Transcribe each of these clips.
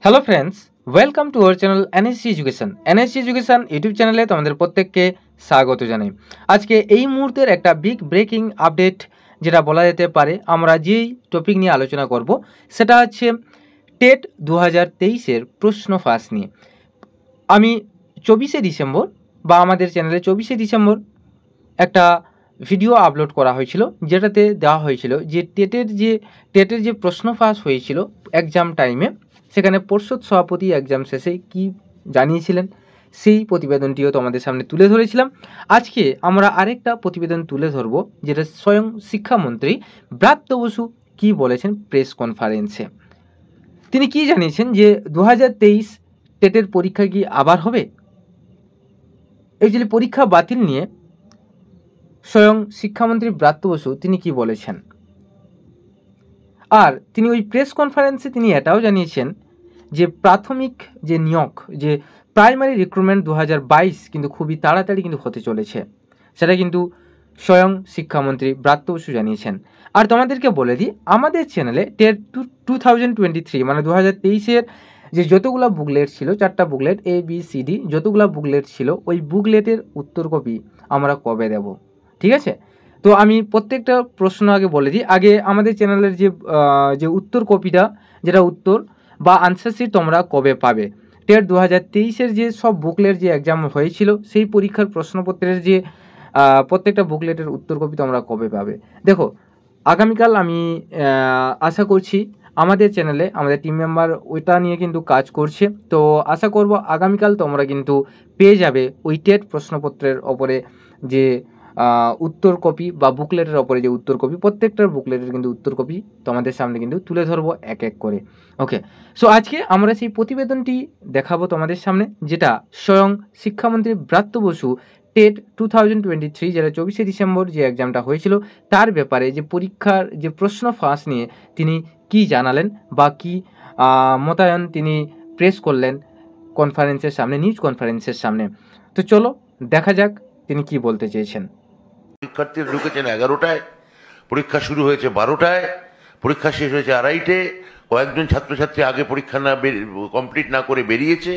Hello friends, welcome to our channel NSC education. NSC education YouTube চ্যানেলে তোমাদের প্রত্যেককে স্বাগত জানাই। আজকে এই মুহূর্তের একটা বিগ ব্রেকিং আপডেট যেটা বলা যেতে পারে, আমরা যেই টপিক নিয়ে আলোচনা করব সেটা হচ্ছে টেট 2023-এর প্রশ্ন ফাঁস নিয়ে। আমি 24শে ডিসেম্বর বা আমাদের চ্যানেলে 24শে ডিসেম্বর একটা ভিডিও আপলোড করা হয়েছিল, যেটাতে দেওয়া হয়েছিল যে টেটের যে প্রশ্ন ফাঁস হয়েছিল এক্সাম টাইমে, সেখানে পর্ষদ সভাপতি এক্সাম শেষে কি জানিয়েছিলেন সেই প্রতিবেদনটিও তোমাদের সামনে তুলে ধরেছিলাম। আজকে আমরা আরেকটা প্রতিবেদন তুলে ধরব, যেটা স্বয়ং শিক্ষামন্ত্রী ব্রাত্য বসু কি বলেছেন প্রেস কনফারেন্সে। তিনি কি জানিয়েছেন যে 2023 টেটের পরীক্ষা কি আবার হবে। অ্যাকচুয়ালি পরীক্ষা বাতিল নিয়ে স্বয়ং শিক্ষামন্ত্রী ব্রাত্য বসু তিনি কি বলেছেন, আর তিনি ওই প্রেস কনফারেন্সে তিনি এটাও জানিয়েছেন যে প্রাথমিক যে নিয়োগ, যে প্রাইমারি রিক্রুটমেন্ট 2022 কিন্তু খুবই তাড়াতাড়ি কিন্তু হতে চলেছে, সেটা কিন্তু স্বয়ং শিক্ষামন্ত্রী ব্রাত্য বসু জানিয়েছেন। আর তোমাদেরকে বলে দিই, আমাদের চ্যানেলে টেট 2023 মানে 2023-এর যে যতগুলো বুকলেট ছিল, 4টা বুকলেট ABCD যতগুলো বুকলেট ছিল, ওই বুকলেটের উত্তর কপি আমরা কবে দেব, ঠিক আছে? তো আমি প্রত্যেকটা প্রশ্ন আগে বলে দিই। আগে আমাদের চ্যানেলের যে উত্তর কপিটা, যেটা উত্তর বা আনসার শিট তোমরা কবে পাবে। টেট 2023-এর যে সব বুকলেট যে এক্সাম হয়েছিল, সেই পরীক্ষার প্রশ্নপত্রের যে প্রত্যেকটা বুকলেটের উত্তর কপি তোমরা কবে পাবে। দেখো, আগামীকাল আমি আশা করছি আমাদের চ্যানেলে আমাদের টিম মেম্বার ওইটা নিয়ে কিন্তু কাজ করছে, তো আশা করব আগামীকাল তোমরা কিন্তু পেয়ে যাবে ওই টেট প্রশ্নপত্রের ওপরে যে উত্তর কপি বা বুকলেটের ওপরে যে উত্তর কপি, প্রত্যেকটার বুকলেটের কিন্তু উত্তর কপি তোমাদের সামনে কিন্তু তুলে ধরবো এক এক করে। ওকে, সো আজকে আমরা সেই প্রতিবেদনটি দেখাবো তোমাদের সামনে, যেটা স্বয়ং শিক্ষামন্ত্রী ব্রাত্য বসু টেট 2023 যেটা 24শে ডিসেম্বর যে এক্সামটা হয়েছিল তার ব্যাপারে যে পরীক্ষার যে প্রশ্ন ফাঁস নিয়ে তিনি কি জানালেন বা কি মোতায়েন তিনি প্রেস করলেন কনফারেন্সের সামনে, নিউজ কনফারেন্সের সামনে। তো চলো দেখা যাক তিনি কি বলতে চেয়েছেন। পরীক্ষার্থীরা ঢুকেছেন 11টায়, পরীক্ষা শুরু হয়েছে 12টায়, পরীক্ষা শেষ হয়েছে 2:30-টে। কয়েকজন ছাত্রছাত্রী আগে পরীক্ষা না কমপ্লিট না করে বেরিয়েছে,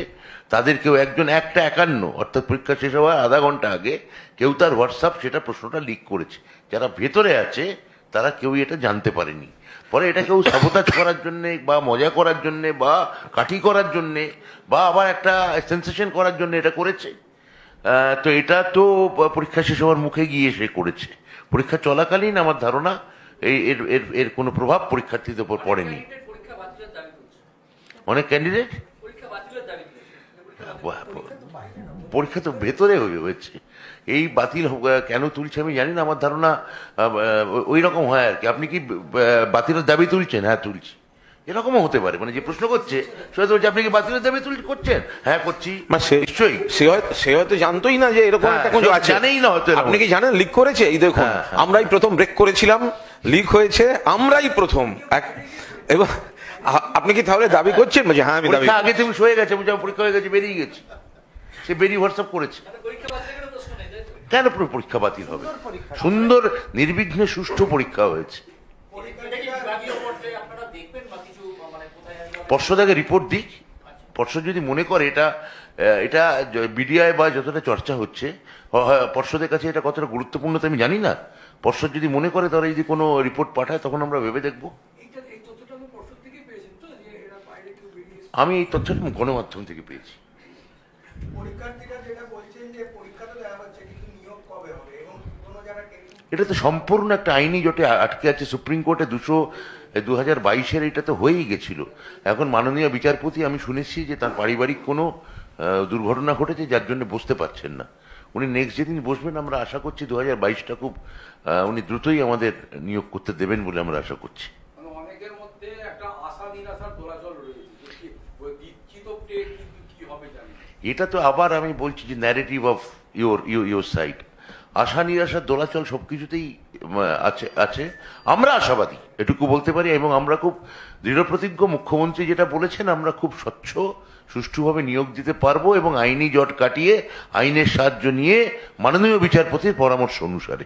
তাদেরকেও একজন 1:51 অর্থাৎ পরীক্ষা শেষ হওয়ার আধা ঘন্টা আগে কেউ তার হোয়াটসঅ্যাপ সেটা প্রশ্নটা লিক করেছে। যারা ভেতরে আছে তারা কেউই এটা জানতে পারেনি। পরে এটা কেউ সাবোতাজ করার জন্যে বা মজা করার জন্যে বা কাঠি করার জন্যে বা আবার একটা সেন্সেশন করার জন্য এটা করেছে। তো এটা তো পরীক্ষা শেষ হওয়ার মুখে গিয়ে সে করেছে। পরীক্ষা চলাকালীন আমার ধারণা এর এর এর কোনো প্রভাব পরীক্ষার্থীদের উপর পড়েনি। অনেক ক্যান্ডিডেট পরীক্ষা তো ভেতরে হয়েছে, এই বাতিল কেন তুলছে আমি জানি না। আমার ধারণা ওই রকম হয় আর কি। আপনি কি বাতিলের দাবি তুলছেন? হ্যাঁ তুলছি, এরকমও হতে পারে। মানে যে প্রশ্ন করছে সে হয়তো বলছে আপনি কি বাতিলের দাবি করছেন? হ্যাঁ করছি। নিশ্চয়ই সে হয়তো জানতোই না যে এরকম একটা কিছু আছে, জানেই না হয়তো। আপনি কি জানেন লিক করেছে? এই দেখুন, আমরাই প্রথম ব্রেক করেছিলাম, লিক হয়েছে, আমরাই প্রথম। এবং আপনি কি তাহলে দাবি করছেন? হ্যাঁ আমি দাবি। আগে থেকে হয়ে গেছে, পরীক্ষা হয়ে গেছে, বেরিয়ে গেছে, সে বেরিয়ে হোয়াটসঅ্যাপ করেছে। কেন পরীক্ষা বাতিল হবে? সুন্দর নির্বিঘ্নে সুষ্ঠু পরীক্ষা হয়েছে। পর্ষদ আগে রিপোর্ট দিক। পর্ষদ যদি মনে করে এটা বিডিআই বা যতটা চর্চা হচ্ছে, পর্ষদের কাছে এটা কতটা গুরুত্বপূর্ণ আমি জানি না। পর্ষদ যদি মনে করে তারা যদি কোনো রিপোর্ট পাঠায় তখন আমরা ভেবে দেখব। আমি এই তথ্যটা গণমাধ্যম থেকে পেয়েছি। এটা তো সম্পূর্ণ একটা আইনি জটে আটকে আছে। সুপ্রিম কোর্টে 2022-এর এটা তো হয়েই গেছিল। এখন মাননীয় বিচারপতি, আমি শুনেছি যে তার পারিবারিক কোনো দুর্ঘটনা ঘটেছে যার জন্য বসতে পারছেন না। উনি নেক্সট যেদিন বসবেন আমরা আশা করছি 2022টা খুব উনি দ্রুতই আমাদের নিয়োগ করতে দেবেন বলে আমরা আশা করছি। এটা তো আবার আমি বলছি যে ন্যারেটিভ অফ ইউর সাইড। আশা নিরাশার দোলাচল সবকিছুতেই আছে। আমরা আশাবাদী, এটুকু বলতে পারি। এবং আমরা খুব দৃঢ়প্রতিজ্ঞ, মুখ্যমন্ত্রী যেটা বলেছেন আমরা খুব স্বচ্ছ সুষ্ঠুভাবে নিয়োগ দিতে পারবো এবং আইনি জট কাটিয়ে আইনের সাহায্য নিয়ে মাননীয় বিচারপতির পরামর্শ অনুসারে।